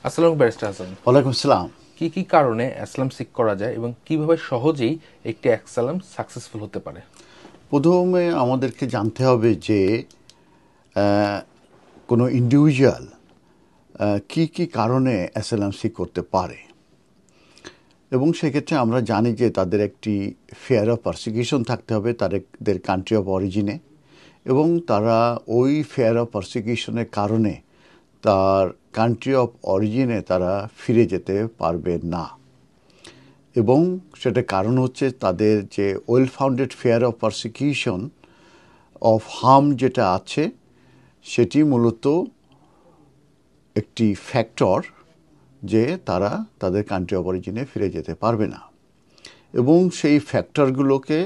আসসালামু ব্যারিস্টার হাসান। ওয়ালাইকুম আসসালাম। কি কি কারণে অ্যাসলাম সিক করা যায় এবং কিভাবে সহজেই একটি অ্যাসাইলাম সাকসেসফুল হতে পারে? প্রথমে আমাদেরকে জানতে হবে যে কোনো ইন্ডিভিজুয়াল কি কি কারণে অ্যাসাইলাম সিক করতে পারে, এবং সেক্ষেত্রে আমরা জানি যে তাদের একটি ফেয়ার অফ পারসিকিউশন থাকতে হবে তাদের কান্ট্রি অফ অরিজিনে, এবং তারা ওই ফেয়ার অফ পারসিকিউশনের কারণে তার কান্ট্রি অফ অরিজিনে তারা ফিরে যেতে পারবে না। এবং সেটার কারণ হচ্ছে তাদের যে well founded fair of persecution of harm যেটা আছে, সেটি মূলত একটি ফ্যাক্টর যে তারা তাদের কান্ট্রি অফ অরিজিনে ফিরে যেতে পারবে না। এবং সেই ফ্যাক্টরগুলোকে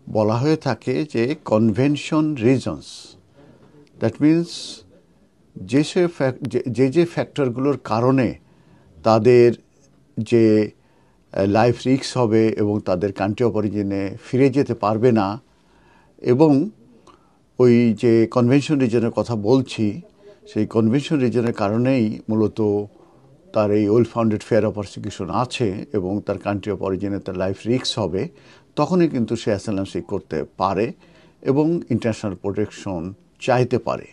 বলা হয়ে থাকে যে কনভেনশন রিজনস। দ্যাট মিন্স যে ফ্যাক্টরগুলোর কারণে তাদের যে লাইফ রিস্ক হবে এবং তাদের কান্ট্রি অফ অরিজিনে ফিরে যেতে পারবে না, এবং ওই যে কনভেনশন রিজনের কথা বলছি, সেই কনভেনশন রিজনের কারণেই মূলত তার এই well founded fair of persecution আছে এবং তার কান্ট্রি অফ অরিজিনে তার লাইফ রিস্ক হবে, তখনই কিন্তু সে অ্যাসাইলাম সিক করতে পারে এবং ইন্টারন্যাশনাল প্রোটেকশন চাইতে পারে।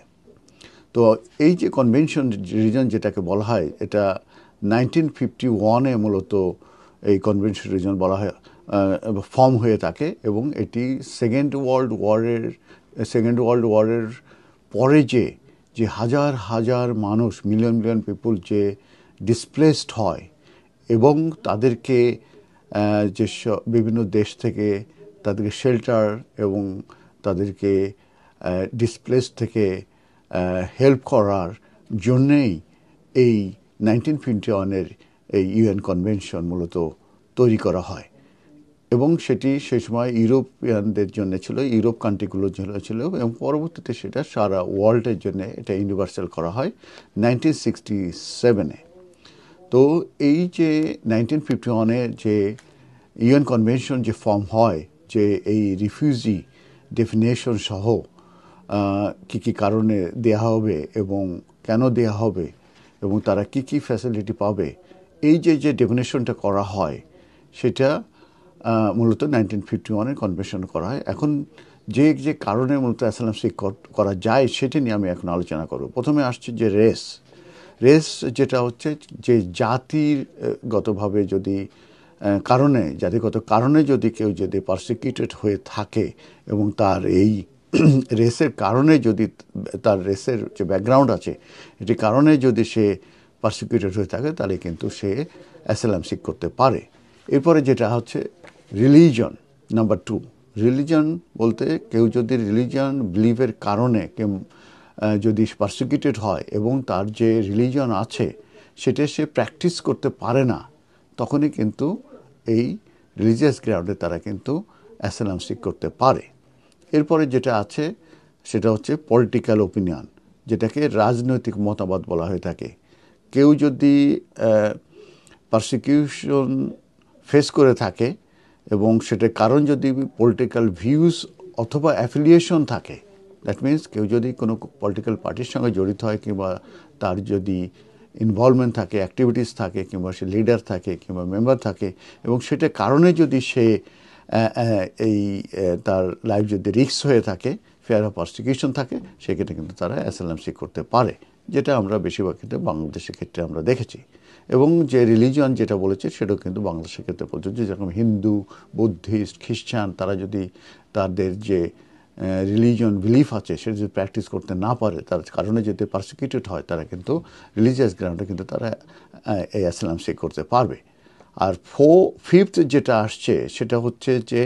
তো এই যে কনভেনশন রিজন যেটাকে বলা হয়, এটা 1951-এ মূলত এই কনভেনশন রিজন বলা হয় ফর্ম হয়ে থাকে, এবং এটি সেকেন্ড ওয়ার্ল্ড ওয়ারের পরে যে হাজার হাজার মানুষ, মিলিয়ন মিলিয়ন পিপুল যে ডিসপ্লেসড হয় এবং তাদেরকে যে বিভিন্ন দেশ থেকে তাদেরকে শেল্টার এবং তাদেরকে ডিসপ্লেস থেকে হেল্প করার জন্যেই এই 1951-এর এই ইউএন কনভেনশন মূলত তৈরি করা হয়। এবং সেটি সেই সময় ইউরোপিয়ানদের জন্য ছিল, ইউরোপ কান্ট্রিগুলোর জন্য ছিল, এবং পরবর্তীতে সেটা সারা ওয়ার্ল্ডের জন্য এটা ইউনিভার্সাল করা হয় 1967-এ। তো এই যে 1951-এ যে ইউএন কনভেনশন যে ফর্ম হয়, যে এই রিফিউজি ডেফিনেশন সহ কি কি কারণে দেয়া হবে এবং কেন দেয়া হবে এবং তারা কি কি ফ্যাসিলিটি পাবে, এই যে ডেফিনেশনটা করা হয়, সেটা মূলত 1951-এর কনভেনশন করা হয়। এখন যে কারণে মূলত অ্যাসাইলাম সিক করা যায় সেটা নিয়ে আমি এখন আলোচনা করব। প্রথমে আসছে যে রেস যেটা হচ্ছে যে জাতিগতভাবে যদি জাতিগত কারণে যদি কেউ যদি পারসিকিউটেড হয়ে থাকে এবং তার এই রেসের কারণে যদি তার রেসের যে ব্যাকগ্রাউন্ড আছে এটি কারণে যদি সে পারসিকিউটেড হয়ে থাকে, তাহলে কিন্তু সে অ্যাসাইলাম সিক করতে পারে। এরপরে যেটা হচ্ছে রিলিজন, নাম্বার 2। রিলিজন বলতে কেউ যদি রিলিজন বিলিভের কারণে কেউ যদি পারসিকিউটেড হয় এবং তার যে রিলিজন আছে সেটা সে প্র্যাকটিস করতে পারে না, তখনই কিন্তু এই রিলিজিয়াস গ্রাউন্ডে তারা কিন্তু অ্যাসাইলাম সিক করতে পারে। এরপরে যেটা আছে সেটা হচ্ছে পলিটিক্যাল ওপিনিয়ন, যেটাকে রাজনৈতিক মতামত বলা হয়ে থাকে। কেউ যদি পারসিকিউশন ফেস করে থাকে এবং সেটার কারণ যদি পলিটিক্যাল ভিউজ অথবা অ্যাফিলিয়েশন থাকে, দ্যাট মিন্স কেউ যদি কোনো পলিটিক্যাল পার্টির সঙ্গে জড়িত হয় কিংবা তার যদি ইনভলভমেন্ট থাকে, অ্যাক্টিভিটিস থাকে, কিংবা সে লিডার থাকে কিংবা মেম্বার থাকে, এবং সেটার কারণে যদি সে এই তার লাইফ যদি রিস্ক হয়ে থাকে, ফেয়ার অফ পারসিকিউশন থাকে, সেক্ষেত্রে কিন্তু তারা অ্যাসাইলাম সিক করতে পারে, যেটা আমরা বেশিরভাগ ক্ষেত্রে বাংলাদেশের ক্ষেত্রে আমরা দেখেছি। এবং যে রিলিজন যেটা বলেছে সেটাও কিন্তু বাংলাদেশের ক্ষেত্রে প্রযোজ্য। যেরকম হিন্দু, বুদ্ধিস্ট, খ্রিস্টান, তারা যদি তাদের যে রিলিজন বিলিফ আছে সেটা যদি প্র্যাকটিস করতে না পারে, তার কারণে যদি পারসিকিউটেড হয়, তারা কিন্তু রিলিজিয়াস গ্রাউন্ডে কিন্তু তারা এই অ্যাসাইলাম সিক করতে পারবে। আর ফিফথ যেটা আসছে সেটা হচ্ছে যে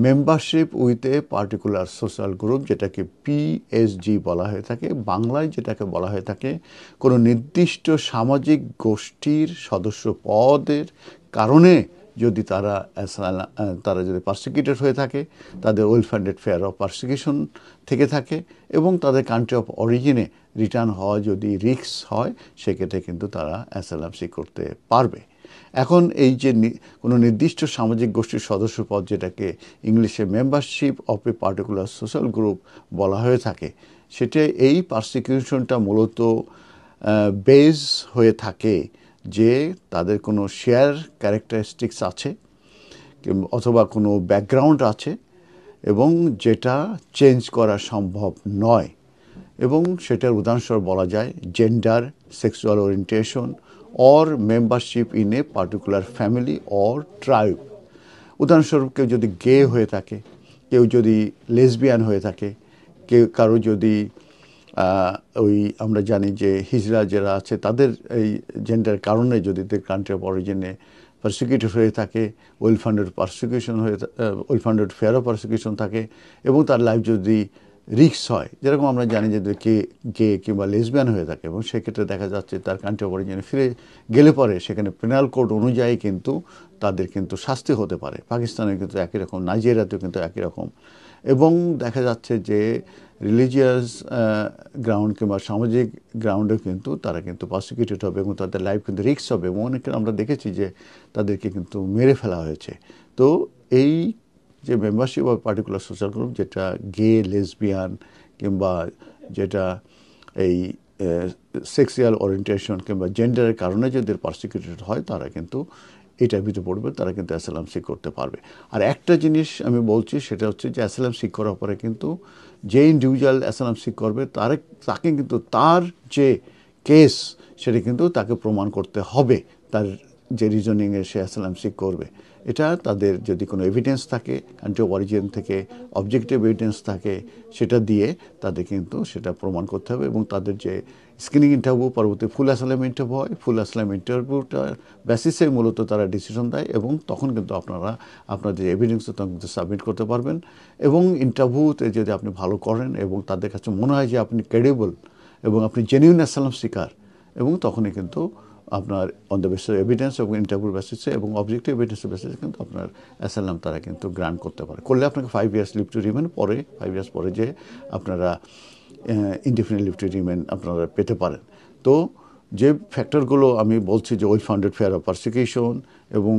membership with a particular social group, যেটাকে পিএসজি বলা হয়ে থাকে। বাংলায় যেটাকে বলা হয়ে থাকে কোনো নির্দিষ্ট সামাজিক গোষ্ঠীর সদস্য পদের কারণে যদি তারা যদি পারসিকিউটেড হয়ে থাকে, তাদের well founded fair of persecution থেকে থাকে এবং তাদের কান্ট্রি অফ অরিজিনে রিটার্ন হওয়া যদি রিস্ক হয়, সেক্ষেত্রে কিন্তু তারা অ্যাসাইলাম সিক করতে পারবে। এখন এই যে কোনো নির্দিষ্ট সামাজিক গোষ্ঠীর সদস্যপদ, যেটাকে ইংলিশে membership of a particular social group বলা হয়ে থাকে, সেটা এই পারসিকিউশনটা মূলত বেস হয়ে থাকে যে তাদের কোনো শেয়ার ক্যারেক্টারিস্টিক্স আছে অথবা কোনো ব্যাকগ্রাউন্ড আছে এবং যেটা চেঞ্জ করা সম্ভব নয়, এবং সেটার উদাহরণস্বরূপ বলা যায় gender, sexual orientation or membership in a particular family or tribe. উদাহরণস্বরূপ কেউ যদি গে হয়ে থাকে, কেউ যদি লেসবিয়ান হয়ে থাকে, কারো যদি ওই আমরা জানি যে হিজড়া যারা আছে তাদের এই জেন্ডার কারণে যদি কান্ট্রি অফ অরিজিনে পারসিকিউটেড হয়ে থাকে, ওয়েল ফান্ডেড পারসিকিউশন হয়ে well funded fair of persecution থাকে, এবং তার লাইফ যদি রিস্ক হয়, যেরকম আমরা জানি যে গে কিংবা লেসবিয়ান হয়ে থাকে, এবং সেক্ষেত্রে দেখা যাচ্ছে তার কান্ট্রি অফ অরিজিনে ফিরে গেলে পরে সেখানে পেনাল কোড অনুযায়ী কিন্তু তাদের কিন্তু শাস্তি হতে পারে। পাকিস্তানে কিন্তু একই রকম, নাইজেরিয়াতেও কিন্তু একই রকম। এবং দেখা যাচ্ছে যে রিলিজিয়াস গ্রাউন্ড কিংবা সামাজিক গ্রাউন্ডে কিন্তু তারা কিন্তু প্রসিকিউটেড হবে এবং তাদের লাইফ কিন্তু রিস্ক হবে, এবং অনেকে আমরা দেখেছি যে তাদেরকে কিন্তু মেরে ফেলা হয়েছে। তো এই যে membership of particular social group, যেটা গে, লেসবিয়ান কিংবা যেটা এই সেক্সুয়াল ওরিয়েন্টেশন কিংবা জেন্ডারের কারণে যদি প্রসিকিউটেড হয়, তারা কিন্তু এটার ভিতরে পড়বে, তারা কিন্তু অ্যাসাইলাম সিক করতে পারবে। আর একটা জিনিস আমি বলছি, সেটা হচ্ছে যে অ্যাসাইলাম সিক করার পরে কিন্তু যে ইন্ডিভিজুয়াল অ্যাসাইলাম সিক করবে তাকে কিন্তু তার যে কেস সেটা কিন্তু তাকে প্রমাণ করতে হবে, তার যে রিজনিংয়ে সে অ্যাসাইলাম সিক করবে। এটা তাদের যদি কোনো এভিডেন্স থাকে, কান্ট্রি অফ অরিজিন থেকে অবজেক্টিভ এভিডেন্স থাকে, সেটা দিয়ে তাদের কিন্তু সেটা প্রমাণ করতে হবে। এবং তাদের যে স্ক্রিনিং ইন্টারভিউ, পরবর্তী ফুল অ্যাসাইলাম ইন্টারভিউ হয়, ফুল অ্যাসাইলাম ইন্টারভিউটার বেসিসে মূলত তারা ডিসিশন দেয়, এবং তখন কিন্তু আপনারা আপনাদের এভিডেন্স তখন কিন্তু সাবমিট করতে পারবেন। এবং ইন্টারভিউতে যদি আপনি ভালো করেন এবং তাদের কাছে মনে হয় যে আপনি ক্রেডিবল এবং আপনি জেনুইন অ্যাসাইলাম সিকার, এবং তখনই কিন্তু আপনার অন দ্য বেসিস এভিডেন্স এবং ইন্টারভিউ বেসিসে এবং অবজেক্টিভ এভিডেন্সের বেসিসে কিন্তু আপনার অ্যাসাইলাম তারা কিন্তু গ্রান্ট করতে পারে। করলে আপনাকে 5 ইয়ার্স লিভ টু রিমেন, পরে 5 ইয়ার্স পরে যে আপনারা ইনডিফিনিট লিভ টু রিমেন আপনারা পেতে পারেন। তো যে ফ্যাক্টরগুলো আমি বলছি যে well founded fair of persecution এবং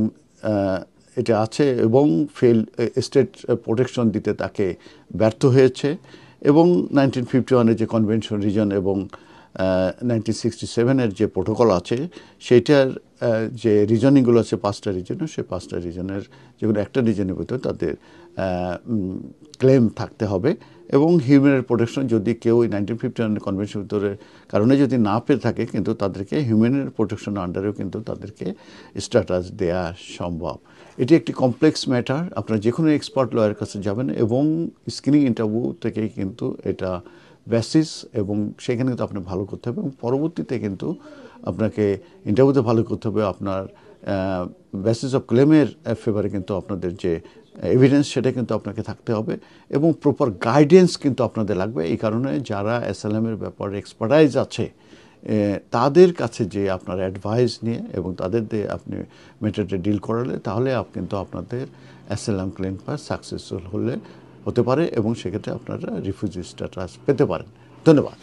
এটা আছে, এবং স্টেট প্রোটেকশন দিতে তাকে ব্যর্থ হয়েছে, এবং 1951-এর যে কনভেনশন রিজন এবং 1967-এর যে প্রোটোকল আছে সেইটার যে রিজনিংগুলো আছে 5টা রিজনে, সেই 5টা রিজনের যেগুলো একটা রিজনের ভিতরে তাদের ক্লেম থাকতে হবে। এবং হিউম্যান প্রোটেকশন যদি কেউ 1951 কনভেনশন ভিতরে কারণে যদি না পেয়ে থাকে, কিন্তু তাদেরকে হিউম্যান প্রোটেকশন আন্ডারেও কিন্তু তাদেরকে স্ট্যাটাস দেওয়া সম্ভব। এটি একটি কমপ্লেক্স ম্যাটার, আপনারা যে কোনো এক্সপার্ট লয়ারের কাছে যাবেন, এবং স্ক্রিনিং ইন্টারভিউ থেকেই কিন্তু এটা বেসিস, এবং সেখানে কিন্তু আপনি ভালো করতে হবে, এবং পরবর্তীতে কিন্তু আপনাকে ইন্টারভিউতে ভালো করতে হবে। আপনার বেসিস অফ ক্লেমের ফেভারে কিন্তু আপনাদের যে এভিডেন্স সেটা কিন্তু আপনাকে থাকতে হবে, এবং প্রপার গাইডেন্স কিন্তু আপনাদের লাগবে। এই কারণে যারা অ্যাসাইলামের ব্যাপারে এক্সপার্টাইজ আছে তাদের কাছে যে আপনার অ্যাডভাইস নিয়ে এবং তাদের দিয়ে আপনি ম্যাটারটা ডিল করালে, তাহলে কিন্তু আপনাদের অ্যাসাইলাম ক্লেম পাস সাকসেসফুল হতে পারে, এবং সেক্ষেত্রে আপনারা রিফিউজি স্ট্যাটাস পেতে পারেন। ধন্যবাদ।